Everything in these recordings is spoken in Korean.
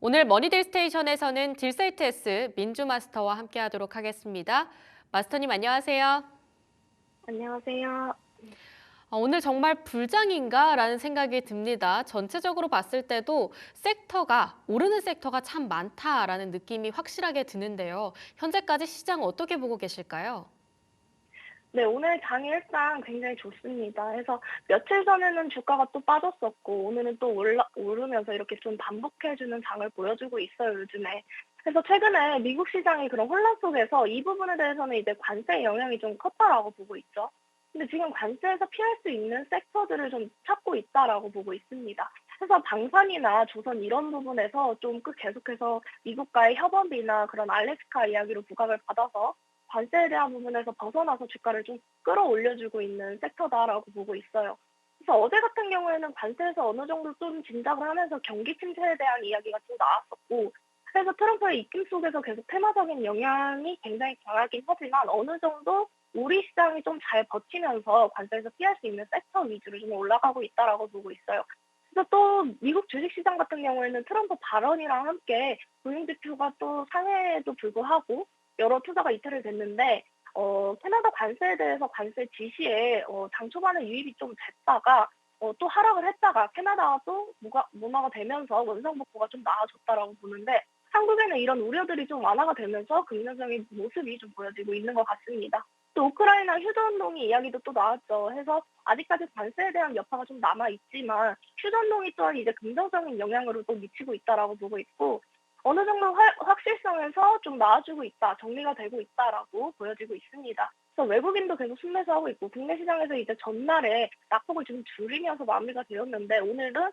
오늘 머니딜 스테이션에서는 딜세이트S 민주마스터와 함께하도록 하겠습니다. 마스터님 안녕하세요. 안녕하세요. 오늘 정말 불장인가? 라는 생각이 듭니다. 전체적으로 봤을 때도 오르는 섹터가 참 많다라는 느낌이 확실하게 드는데요. 현재까지 시장 어떻게 보고 계실까요? 네, 오늘 장이 일단 굉장히 좋습니다. 해서 며칠 전에는 주가가 또 빠졌었고, 오늘은 또 오르면서 이렇게 좀 반복해주는 장을 보여주고 있어요, 요즘에. 그래서 최근에 미국 시장이 그런 혼란 속에서 이 부분에 대해서는 이제 관세 영향이 좀 컸다라고 보고 있죠. 근데 지금 관세에서 피할 수 있는 섹터들을 좀 찾고 있다라고 보고 있습니다. 그래서 방산이나 조선 이런 부분에서 좀 계속해서 미국과의 협업이나 그런 알래스카 이야기로 부각을 받아서 관세에 대한 부분에서 벗어나서 주가를 좀 끌어올려주고 있는 섹터다라고 보고 있어요. 그래서 어제 같은 경우에는 관세에서 어느 정도 좀 진작을 하면서 경기 침체에 대한 이야기가 좀 나왔었고, 그래서 트럼프의 입김 속에서 계속 테마적인 영향이 굉장히 강하긴 하지만 어느 정도 우리 시장이 좀 잘 버티면서 관세에서 피할 수 있는 섹터 위주로 좀 올라가고 있다라고 보고 있어요. 그래서 또 미국 주식시장 같은 경우에는 트럼프 발언이랑 함께 고용지표가 또 상회에도 불구하고 여러 투자가 이탈을 됐는데 캐나다 관세에 대해서 관세 지시에 장 초반에 유입이 좀 됐다가 또 하락을 했다가 캐나다도 무마가 되면서 원상 복구가 좀 나아졌다라고 보는데 한국에는 이런 우려들이 좀 완화가 되면서 긍정적인 모습이 좀 보여지고 있는 것 같습니다. 또 우크라이나 휴전 운동이 이야기도 또 나왔죠. 해서 아직까지 관세에 대한 여파가 좀 남아 있지만 휴전 운동이 또한 이제 긍정적인 영향으로 또 미치고 있다라고 보고 있고 어느 정도 확실성에서 좀 나아지고 있다, 정리가 되고 있다라고 보여지고 있습니다. 그래서 외국인도 계속 순매수하고 있고 국내 시장에서 이제 전날에 낙폭을 좀 줄이면서 마무리가 되었는데 오늘은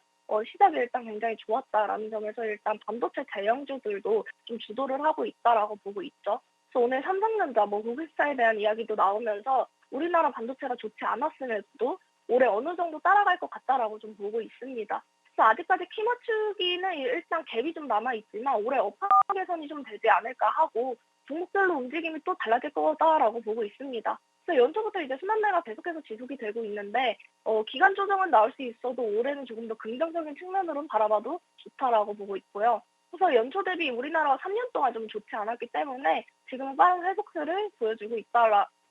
시작이 일단 굉장히 좋았다라는 점에서 일단 반도체 대형주들도 좀 주도를 하고 있다라고 보고 있죠. 그래서 오늘 삼성전자, 뭐 구글사에 대한 이야기도 나오면서 우리나라 반도체가 좋지 않았음에도 올해 어느 정도 따라갈 것 같다라고 좀 보고 있습니다. 그래서 아직까지 키 맞추기는 일단 갭이 좀 남아 있지만 올해 업황 개선이 좀 되지 않을까 하고 종목별로 움직임이 또 달라질 거다라고 보고 있습니다. 그래서 연초부터 이제 순환매가 계속해서 지속이 되고 있는데 기간 조정은 나올 수 있어도 올해는 조금 더 긍정적인 측면으로 바라봐도 좋다라고 보고 있고요. 그래서 연초 대비 우리나라가 3년 동안 좀 좋지 않았기 때문에 지금 빠른 회복세를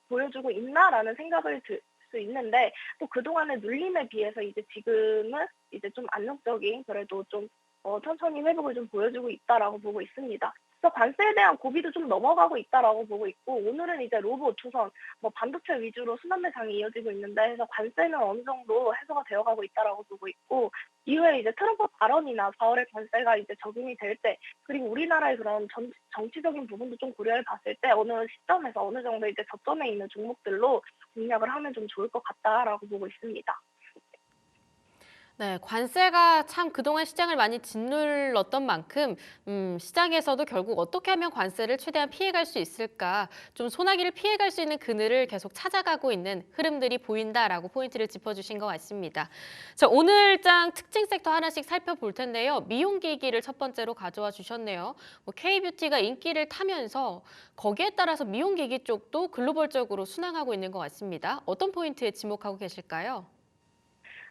보여주고 있나라는 생각을 들 수 있는데 또 그동안의 눌림에 비해서 이제 지금은 이제 좀 안정적인 그래도 좀 천천히 회복을 좀 보여주고 있다라고 보고 있습니다. 그래서 관세에 대한 고비도 좀 넘어가고 있다라고 보고 있고 오늘은 이제 로봇, 조선, 뭐 반도체 위주로 순환매 장이 이어지고 있는데 그래서 관세는 어느 정도 해소가 되어가고 있다라고 보고 있고 이후에 이제 트럼프 발언이나 4월에 관세가 이제 적용이 될 때 그리고 우리나라의 그런 정치적인 부분도 좀 고려해 봤을 때 어느 시점에서 어느 정도 이제 저점에 있는 종목들로 공략을 하면 좀 좋을 것 같다라고 보고 있습니다. 네, 관세가 참 그동안 시장을 많이 짓눌렀던 만큼 시장에서도 결국 어떻게 하면 관세를 최대한 피해갈 수 있을까, 좀 소나기를 피해갈 수 있는 그늘을 계속 찾아가고 있는 흐름들이 보인다라고 포인트를 짚어주신 것 같습니다. 자, 오늘 장 특징 섹터 하나씩 살펴볼 텐데요. 미용기기를 첫 번째로 가져와 주셨네요. 뭐 K뷰티가 인기를 타면서 거기에 따라서 미용기기 쪽도 글로벌적으로 순항하고 있는 것 같습니다. 어떤 포인트에 지목하고 계실까요?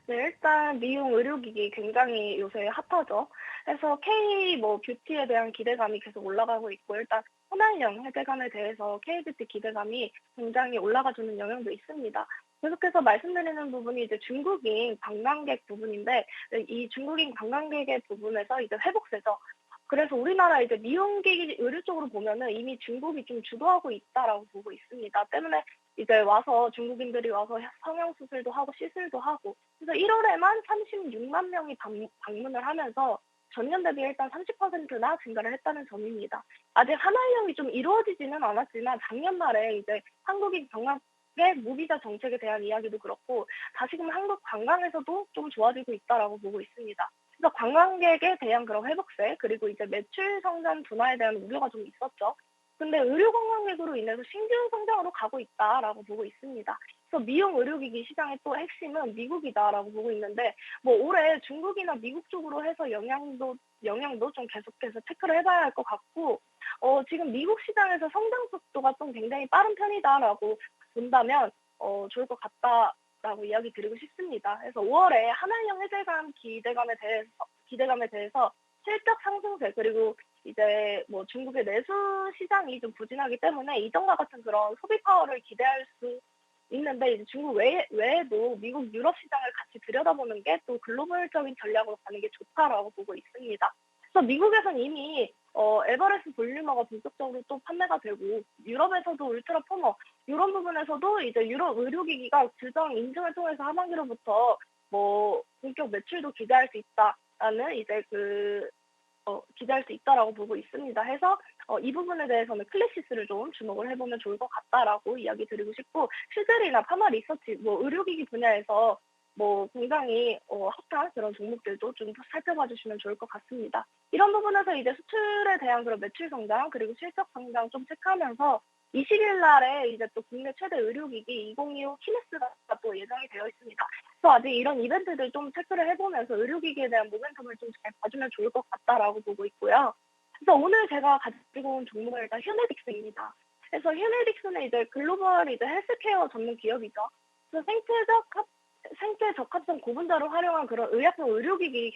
네, 일단 미용 의료기기 굉장히 요새 핫하죠. 그래서 K 뭐 뷰티에 대한 기대감이 계속 올라가고 있고 일단 혼합형 해대감에 대해서 K뷰티 기대감이 굉장히 올라가주는 영향도 있습니다. 계속해서 말씀드리는 부분이 이제 중국인 관광객 부분인데 이 중국인 관광객의 부분에서 이제 회복세죠. 그래서 우리나라 이제 미용기기 의료 쪽으로 보면은 이미 중국이 좀 주도하고 있다라고 보고 있습니다. 때문에 이제 와서 중국인들이 와서 성형수술도 하고 시술도 하고 그래서 1월에만 36만 명이 방문을 하면서 전년 대비 일단 30%나 증가를 했다는 점입니다. 아직 하나이용이 좀 이루어지지는 않았지만 작년 말에 이제 한국인 관광객 무비자 정책에 대한 이야기도 그렇고 다시금 한국 관광에서도 좀 좋아지고 있다라고 보고 있습니다. 그래서 관광객에 대한 그런 회복세 그리고 이제 매출 성장 둔화에 대한 우려가 좀 있었죠. 근데 의료 관광객으로 인해서 신규 성장으로 가고 있다라고 보고 있습니다. 그래서 미용 의료기기 시장의 또 핵심은 미국이다라고 보고 있는데 뭐 올해 중국이나 미국 쪽으로 해서 영향도 좀 계속해서 체크를 해봐야 할 것 같고 지금 미국 시장에서 성장 속도가 좀 굉장히 빠른 편이다라고 본다면 좋을 것 같다라고 이야기 드리고 싶습니다. 그래서 5월에 한한령 해제감 기대감에 대해서 실적 상승세 그리고 이제 뭐 중국의 내수 시장이 좀 부진하기 때문에 이전과 같은 그런 소비 파워를 기대할 수 있는데 이제 중국 외에도 미국, 유럽 시장을 같이 들여다보는 게 또 글로벌적인 전략으로 가는 게 좋다라고 보고 있습니다. 그래서 미국에선 이미 에버레스트 볼륨어가 본격적으로 또 판매가 되고 유럽에서도 울트라 포머 이런 부분에서도 이제 유럽 의료기기가 규정 인증을 통해서 하반기로부터 뭐 본격 매출도 기대할 수 있다라는 이제 기대할 수 있다라고 보고 있습니다. 해서 이 부분에 대해서는 클래시스를 좀 주목을 해보면 좋을 것 같다라고 이야기 드리고 싶고 슈젤이나 파마 리서치 뭐 의료기기 분야에서 뭐 굉장히 핫한 그런 종목들도 좀 살펴봐 주시면 좋을 것 같습니다. 이런 부분에서 이제 수출에 대한 그런 매출 성장 그리고 실적 성장 좀 체크하면서 20일 날에 이제 또 국내 최대 의료기기 2025 키네스가 또 예정이 되어 있습니다. 그래서 아직 이런 이벤트들 좀 체크를 해보면서 의료기기에 대한 모멘텀을 좀 잘 봐주면 좋을 것 같다라고 보고 있고요. 그래서 오늘 제가 가지고 온 종목은 일단 휴메딕스입니다. 그래서 휴메딕스는 이제 글로벌 이제 헬스케어 전문 기업이죠. 그래서 생체 적합성 고분자를 활용한 그런 의약품 의료기기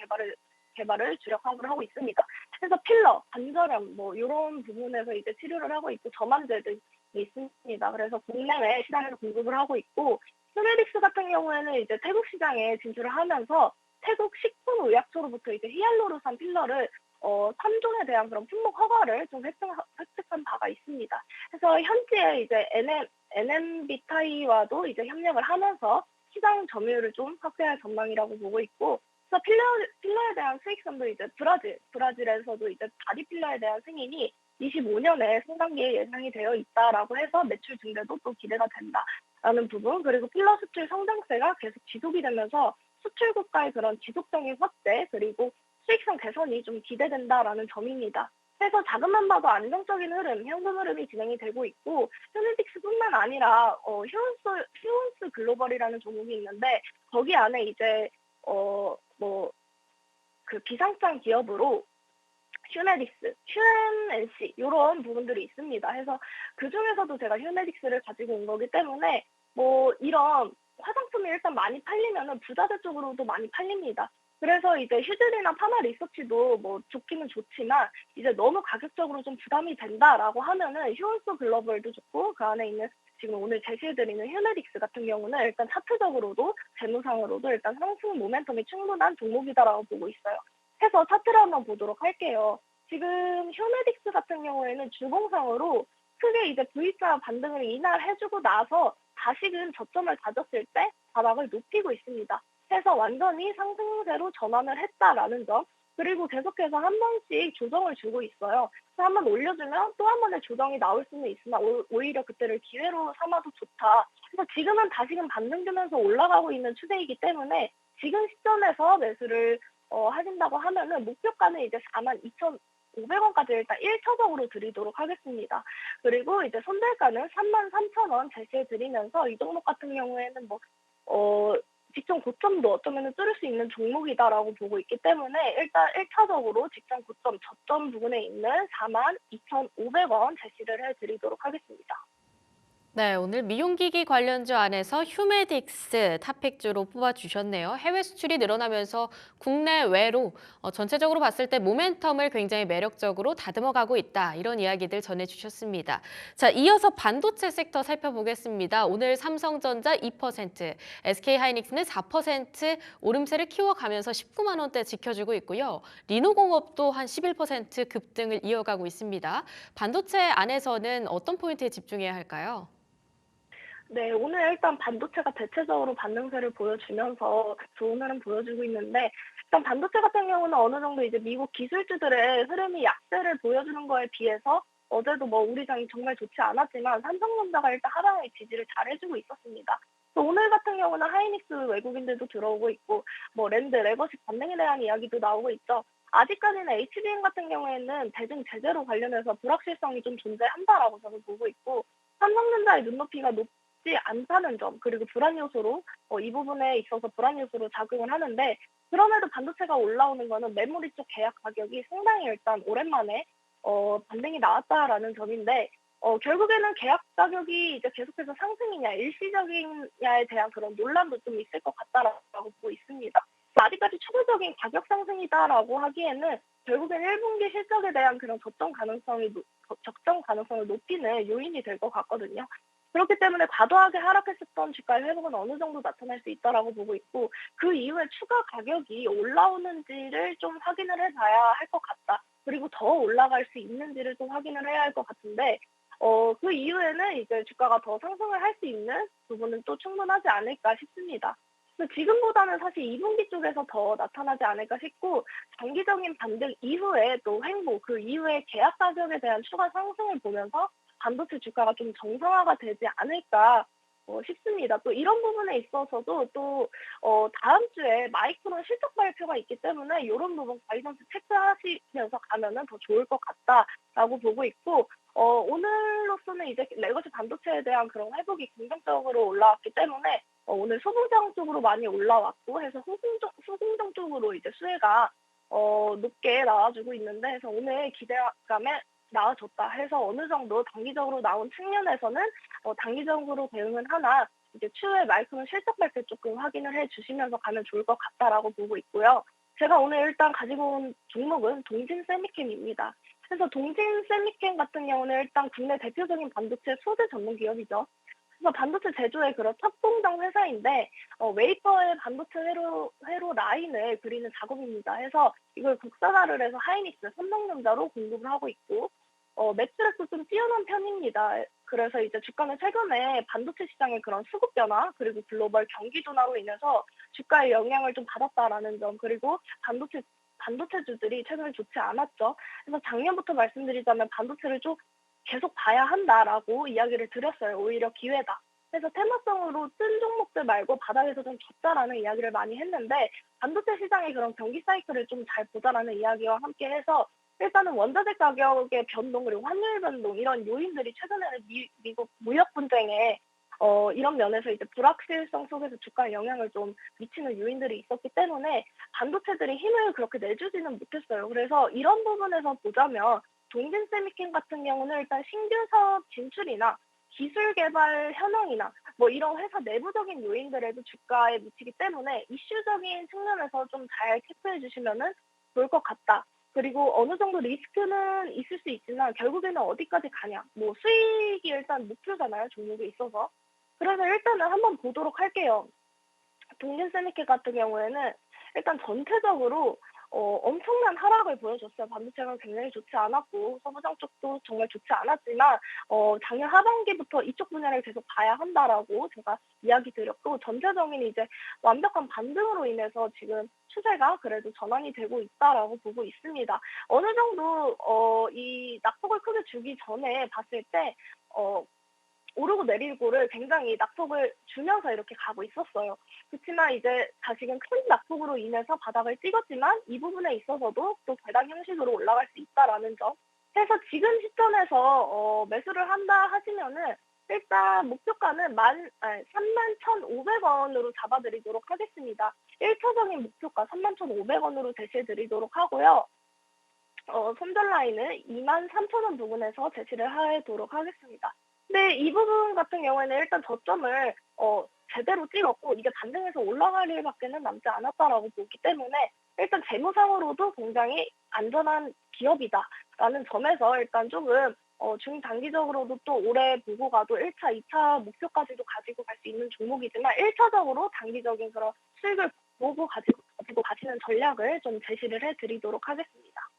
개발을 주력하고 하고 있습니다. 그래서 필러, 관절염 뭐 이런 부분에서 이제 치료를 하고 있고 점암제도 있습니다. 그래서 국내외 시장에서 공급을 하고 있고 휴메딕스 같은 경우에는 이제 태국 시장에 진출을 하면서 태국 식품의약처로부터 이제 히알루론산 필러를 3종에 대한 그런 품목 허가를 좀 획득한 바가 있습니다. 그래서 현지에 이제 NM비타이와도 이제 협력을 하면서 시장 점유율을 좀 확대할 전망이라고 보고 있고, 그래서 필러에 대한 수익성도 이제 브라질에서도 이제 다리 필러에 대한 승인이 25년에 상반기에 예상이 되어 있다라고 해서 매출 증대도 또 기대가 된다라는 부분, 그리고 필러 수출 성장세가 계속 지속이 되면서 수출 국가의 그런 지속적인 확대 그리고 수익성 개선이 좀 기대된다라는 점입니다. 그래서 자금만 봐도 안정적인 흐름, 현금 흐름이 진행이 되고 있고 휴메딕스뿐만 아니라 휴온스 글로벌이라는 종목이 있는데 거기 안에 이제 그 비상장 기업으로 휴메딕스, QNNC 이런 부분들이 있습니다. 해서 그 중에서도 제가 휴메딕스를 가지고 온 거기 때문에 뭐 이런 화장품이 일단 많이 팔리면은 부자재 쪽으로도 많이 팔립니다. 그래서 이제 휴들이나 파마 리서치도 뭐 좋기는 좋지만 이제 너무 가격적으로 좀 부담이 된다라고 하면은 휴온소 글로벌도 좋고 그 안에 있는 지금 오늘 제시해드리는 휴메딕스 같은 경우는 일단 차트적으로도 재무상으로도 일단 상승 모멘텀이 충분한 종목이다라고 보고 있어요. 해서 차트를 한번 보도록 할게요. 지금 휴메딕스 같은 경우에는 주봉상으로 크게 이제 V자 반등을 이날 해주고 나서 다시금 저점을 다졌을 때 바닥을 높이고 있습니다. 해서 완전히 상승세로 전환을 했다라는 점, 그리고 계속해서 한 번씩 조정을 주고 있어요. 그래서 한 번 올려주면 또 한 번의 조정이 나올 수는 있으나 오히려 그때를 기회로 삼아도 좋다. 그래서 지금은 다시금 반등 주면서 올라가고 있는 추세이기 때문에 지금 시점에서 매수를 하신다고 하면은 목표가는 이제 42,500원까지 일단 1차적으로 드리도록 하겠습니다. 그리고 이제 손절가는 33,000원 제시해 드리면서 이 종목 같은 경우에는 직전 고점도 어쩌면 뚫을 수 있는 종목이다라고 보고 있기 때문에 일단 1차적으로 직전 고점 저점 부분에 있는 42,500원 제시를 해드리도록 하겠습니다. 네, 오늘 미용기기 관련주 안에서 휴메딕스 탑픽주로 뽑아주셨네요. 해외 수출이 늘어나면서 국내외로 전체적으로 봤을 때 모멘텀을 굉장히 매력적으로 다듬어가고 있다. 이런 이야기들 전해주셨습니다. 자, 이어서 반도체 섹터 살펴보겠습니다. 오늘 삼성전자 2%, SK하이닉스는 4% 오름세를 키워가면서 19만 원대 지켜주고 있고요. 리노공업도 한 11% 급등을 이어가고 있습니다. 반도체 안에서는 어떤 포인트에 집중해야 할까요? 네, 오늘 일단 반도체가 대체적으로 반등세를 보여주면서 좋은 흐름 보여주고 있는데, 일단 반도체 같은 경우는 어느 정도 이제 미국 기술주들의 흐름이 약세를 보여주는 거에 비해서 어제도 뭐 우리장이 정말 좋지 않았지만 삼성전자가 일단 하방의 지지를 잘 해주고 있었습니다. 또 오늘 같은 경우는 하이닉스 외국인들도 들어오고 있고, 뭐 랜드, 레거시 반등에 대한 이야기도 나오고 있죠. 아직까지는 HBM 같은 경우에는 대중 제재로 관련해서 불확실성이 좀 존재한다라고 저는 보고 있고, 삼성전자의 눈높이가 높지 않다는 점, 그리고 불안 요소로 이 부분에 있어서 불안 요소로 작용을 하는데, 그럼에도 반도체가 올라오는 거는 메모리 쪽 계약 가격이 상당히 일단 오랜만에 반등이 나왔다라는 점인데, 결국에는 계약 가격이 이제 계속해서 상승이냐 일시적이냐에 대한 그런 논란도 좀 있을 것 같다라고 보고 있습니다. 아직까지 추가적인 가격 상승이다라고 하기에는 결국엔 1분기 실적에 대한 그런 적정 가능성을 높이는 요인이 될 것 같거든요. 그렇기 때문에 과도하게 하락했었던 주가의 회복은 어느 정도 나타날 수 있다라고 보고 있고, 그 이후에 추가 가격이 올라오는지를 좀 확인을 해 봐야 할 것 같다. 그리고 더 올라갈 수 있는지를 좀 확인을 해야 할 것 같은데, 그 이후에는 이제 주가가 더 상승을 할 수 있는 부분은 또 충분하지 않을까 싶습니다. 근데 지금보다는 사실 2분기 쪽에서 더 나타나지 않을까 싶고, 장기적인 반등 이후에 또 횡보, 그 이후에 계약 가격에 대한 추가 상승을 보면서 반도체 주가가 좀 정상화가 되지 않을까 싶습니다. 또 이런 부분에 있어서도 또 다음 주에 마이크론 실적 발표가 있기 때문에 이런 부분 가이던스 체크하시면서 가면은 더 좋을 것 같다라고 보고 있고, 오늘로서는 이제 레거시 반도체에 대한 그런 회복이 긍정적으로 올라왔기 때문에 오늘 소부장 쪽으로 많이 올라왔고 해서 후공정 쪽으로 이제 수혜가 높게 나와주고 있는데, 해서 오늘 기대감에 나아졌다 해서 어느 정도 단기적으로 나온 측면에서는 단기적으로 대응은 하나 이제 추후에 마이크론 실적 발표 조금 확인을 해 주시면서 가면 좋을 것 같다라고 보고 있고요. 제가 오늘 일단 가지고 온 종목은 동진 세미캠입니다. 그래서 동진 세미캠 같은 경우는 일단 국내 대표적인 반도체 소재 전문 기업이죠. 그래서 반도체 제조의 그런 탑공정 회사인데, 웨이퍼의 반도체 회로 라인을 그리는 작업입니다. 해서 이걸 국산화를 해서 하이닉스, 삼성전자로 공급을 하고 있고, 매출액도 좀 뛰어난 편입니다. 그래서 이제 주가는 최근에 반도체 시장의 그런 수급 변화, 그리고 글로벌 경기 둔화로 인해서 주가에 영향을 좀 받았다라는 점, 그리고 반도체주들이 최근에 좋지 않았죠. 그래서 작년부터 말씀드리자면 반도체를 좀 계속 봐야 한다라고 이야기를 드렸어요. 오히려 기회다. 그래서 테마성으로 뜬 종목들 말고 바닥에서 좀 줬다라는 이야기를 많이 했는데, 반도체 시장의 그런 경기 사이클을 좀 잘 보자라는 이야기와 함께 해서 일단은 원자재 가격의 변동, 그리고 환율 변동, 이런 요인들이 최근에는 미국 무역 분쟁에 이런 면에서 이제 불확실성 속에서 주가에 영향을 좀 미치는 요인들이 있었기 때문에 반도체들이 힘을 그렇게 내주지는 못했어요. 그래서 이런 부분에서 보자면 동진 세미캠 같은 경우는 일단 신규 사업 진출이나 기술 개발 현황이나 뭐 이런 회사 내부적인 요인들에도 주가에 미치기 때문에 이슈적인 측면에서 좀 잘 체크해 주시면은 좋을 것 같다. 그리고 어느 정도 리스크는 있을 수 있지만 결국에는 어디까지 가냐. 뭐 수익이 일단 목표잖아요, 종목에 있어서. 그래서 일단은 한번 보도록 할게요. 동진 세미케 같은 경우에는 일단 전체적으로 엄청난 하락을 보여줬어요. 반도체가 굉장히 좋지 않았고 서부장 쪽도 정말 좋지 않았지만 작년 하반기부터 이쪽 분야를 계속 봐야 한다라고 제가 이야기 드렸고, 전체적인 이제 완벽한 반등으로 인해서 지금 추세가 그래도 전환이 되고 있다라고 보고 있습니다. 어느 정도 이 낙폭을 크게 주기 전에 봤을 때 오르고 내리고를 굉장히 낙폭을 주면서 이렇게 가고 있었어요. 그렇지만 이제 다시금 큰 낙폭으로 인해서 바닥을 찍었지만 이 부분에 있어서도 또 배당 형식으로 올라갈 수 있다라는 점. 그래서 지금 시점에서 매수를 한다 하시면은 일단 목표가는 31,500원으로 잡아드리도록 하겠습니다. 1차적인 목표가 31,500원으로 제시해드리도록 하고요. 손절 라인은 23,000원 부근에서 제시를 하도록 하겠습니다. 근데 이 부분 같은 경우에는 일단 저점을 제대로 찍었고 이게 반등해서 올라갈 일밖에는 남지 않았다라고 보기 때문에 일단 재무상으로도 굉장히 안전한 기업이다라는 점에서 일단 조금 중단기적으로도 또 올해 보고 가도 1차, 2차 목표까지도 가지고 갈 수 있는 종목이지만 1차적으로 단기적인 그런 수익을 보고 가지고 가시는 전략을 좀 제시를 해드리도록 하겠습니다.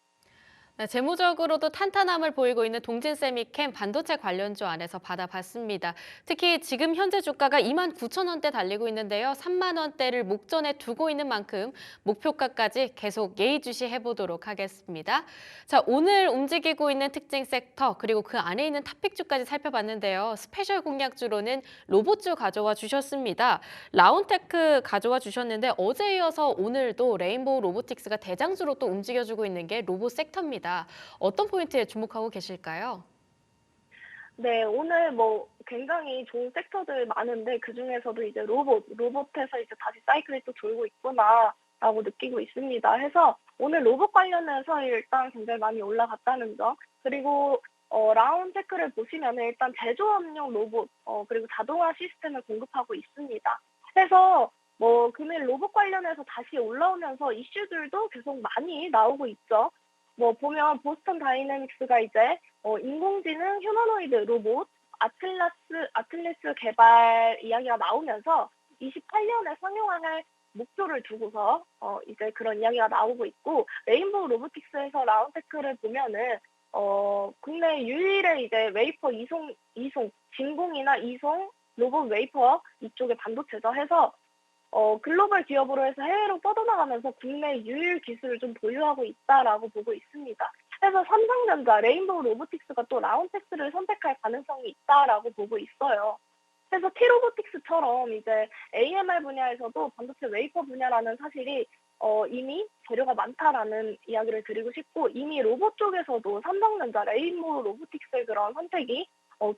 네, 재무적으로도 탄탄함을 보이고 있는 동진세미캠 반도체 관련주 안에서 받아봤습니다. 특히 지금 현재 주가가 29,000원대 달리고 있는데요. 3만 원대를 목전에 두고 있는 만큼 목표가까지 계속 예의주시해보도록 하겠습니다. 자, 오늘 움직이고 있는 특징 섹터 그리고 그 안에 있는 탑픽주까지 살펴봤는데요. 스페셜 공략주로는 로봇주 가져와 주셨습니다. 라운테크 가져와 주셨는데 어제 이어서 오늘도 레인보우 로보틱스가 대장주로 또 움직여주고 있는 게 로봇 섹터입니다. 어떤 포인트에 주목하고 계실까요? 네, 오늘 뭐 굉장히 좋은 섹터들 많은데 그중에서도 이제 로봇에서 이제 다시 사이클이 또 돌고 있구나라고 느끼고 있습니다. 해서 오늘 로봇 관련해서 일단 굉장히 많이 올라갔다는 점, 그리고 라운테크를 보시면 일단 제조업용 로봇, 그리고 자동화 시스템을 공급하고 있습니다. 그래서 뭐 금일 로봇 관련해서 다시 올라오면서 이슈들도 계속 많이 나오고 있죠. 뭐 보면 보스턴 다이내믹스가 이제 인공지능 휴머노이드 로봇 아틀레스 개발 이야기가 나오면서 28년에 상용화할 목표를 두고서 이제 그런 이야기가 나오고 있고, 레인보우 로보틱스에서 라운테크를 보면은 국내 유일의 이제 웨이퍼 이송 진공이나 이송 로봇 웨이퍼 이쪽의 반도체죠. 해서 글로벌 기업으로 해서 해외로 뻗어나가면서 국내 유일 기술을 좀 보유하고 있다라고 보고 있습니다. 그래서 삼성전자, 레인보우 로보틱스가 또 라운텍스를 선택할 가능성이 있다라고 보고 있어요. 그래서 T로보틱스처럼 이제 AMR 분야에서도 반도체 웨이퍼 분야라는 사실이 이미 재료가 많다라는 이야기를 드리고 싶고, 이미 로봇 쪽에서도 삼성전자, 레인보우 로보틱스의 그런 선택이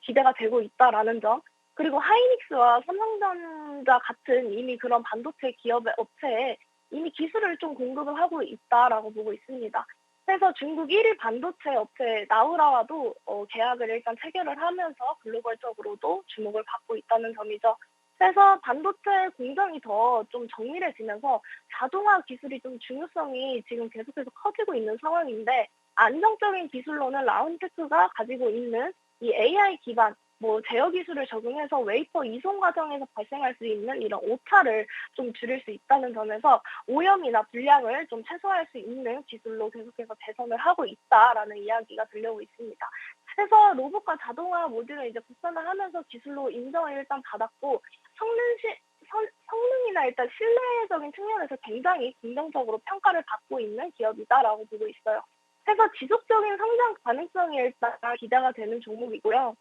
기대가 되고 있다라는 점, 그리고 하이닉스와 삼성전자 같은 이미 그런 반도체 기업의 업체에 이미 기술을 좀 공급을 하고 있다라고 보고 있습니다. 그래서 중국 1위 반도체 업체 나우라와도 계약을 일단 체결을 하면서 글로벌적으로도 주목을 받고 있다는 점이죠. 그래서 반도체 공정이 더 좀 정밀해지면서 자동화 기술이 좀 중요성이 지금 계속해서 커지고 있는 상황인데, 안정적인 기술로는 라운테크가 가지고 있는 이 AI 기반 뭐 제어 기술을 적용해서 웨이퍼 이송 과정에서 발생할 수 있는 이런 오차를 좀 줄일 수 있다는 점에서 오염이나 불량을 좀 최소화할 수 있는 기술로 계속해서 개선을 하고 있다라는 이야기가 들려오고 있습니다. 그래서 로봇과 자동화 모듈을 이제 국산화 하면서 기술로 인정을 일단 받았고, 성능이나 일단 신뢰적인 측면에서 굉장히 긍정적으로 평가를 받고 있는 기업이다라고 보고 있어요. 그래서 지속적인 성장 가능성이 일단 기대가 되는 종목이고요.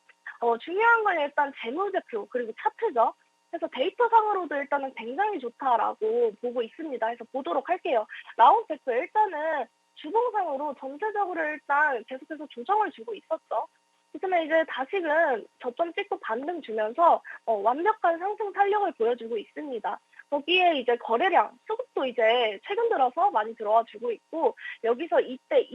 중요한 건 일단 재무제표 그리고 차트죠. 그래서 데이터상으로도 일단은 굉장히 좋다라고 보고 있습니다. 그래서 보도록 할게요. 라운테크 일단은 주봉상으로 전체적으로 일단 계속해서 조정을 주고 있었죠. 그렇지만 이제 다시금 저점 찍고 반등 주면서 완벽한 상승 탄력을 보여주고 있습니다. 거기에 이제 거래량, 수급도 이제 최근 들어서 많이 들어와 주고 있고, 여기서 이때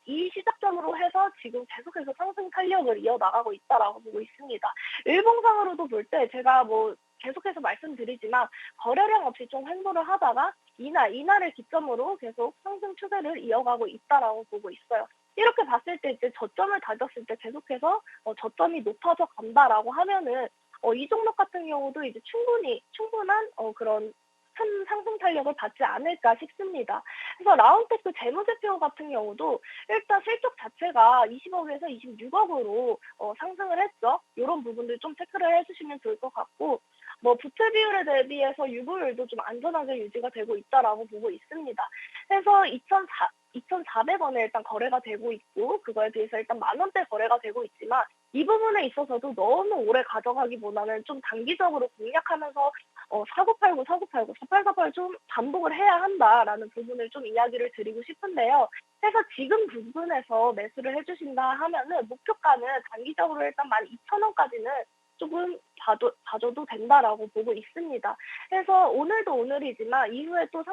이 시작점으로 해서 지금 계속해서 상승 탄력을 이어나가고 있다라고 보고 있습니다. 일봉상으로도 볼 때 제가 뭐 계속해서 말씀드리지만 거래량 없이 좀 횡보를 하다가 이날을 기점으로 계속 상승 추세를 이어가고 있다라고 보고 있어요. 이렇게 봤을 때 이제 저점을 다졌을 때 계속해서 저점이 높아져 간다라고 하면은 이 종목 같은 경우도 이제 충분한 그런 큰 상승 탄력을 받지 않을까 싶습니다. 그래서 라운테크 재무제표 같은 경우도 일단 실적 자체가 20억에서 26억으로 상승을 했죠. 이런 부분들 좀 체크를 해주시면 좋을 것 같고, 뭐 부채 비율에 대비해서 유보율도 좀 안전하게 유지가 되고 있다라고 보고 있습니다. 그래서 2,400원에 일단 거래가 되고 있고, 그거에 비해서 일단 10,000원대 거래가 되고 있지만, 이 부분에 있어서도 너무 오래 가져가기보다는 좀 단기적으로 공략하면서 사고 팔고 4848 좀 반복을 해야 한다라는 부분을 좀 이야기를 드리고 싶은데요. 그래서 지금 부분에서 매수를 해주신다 하면은 목표가는 단기적으로 일단 12,000원까지는 조금 봐줘도 된다라고 보고 있습니다. 그래서 오늘도 오늘이지만 이후에 또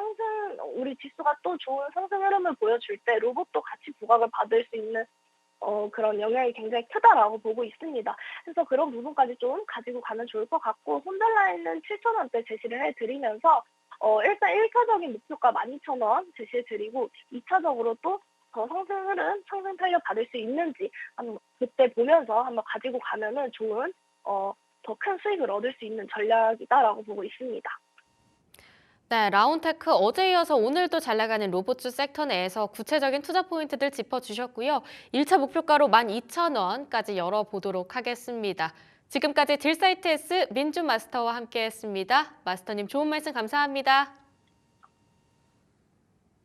우리 지수가 또 좋은 상승 흐름을 보여줄 때 로봇도 같이 부각을 받을 수 있는 그런 영향이 굉장히 크다라고 보고 있습니다. 그래서 그런 부분까지 좀 가지고 가면 좋을 것 같고, 손절 라인은 7,000원대 제시를 해드리면서 일단 1차적인 목표가 12,000원 제시해드리고, 2차적으로 또 더 상승 흐름, 상승 탄력 받을 수 있는지 한번 그때 보면서 한번 가지고 가면은 좋은 더 큰 수익을 얻을 수 있는 전략이다라고 보고 있습니다. 네, 라운테크 어제 이어서 오늘도 잘 나가는 로봇주 섹터 내에서 구체적인 투자 포인트들 짚어주셨고요. 1차 목표가로 12,000원까지 열어보도록 하겠습니다. 지금까지 딜사이트 S 민주 마스터와 함께했습니다. 마스터님 좋은 말씀 감사합니다.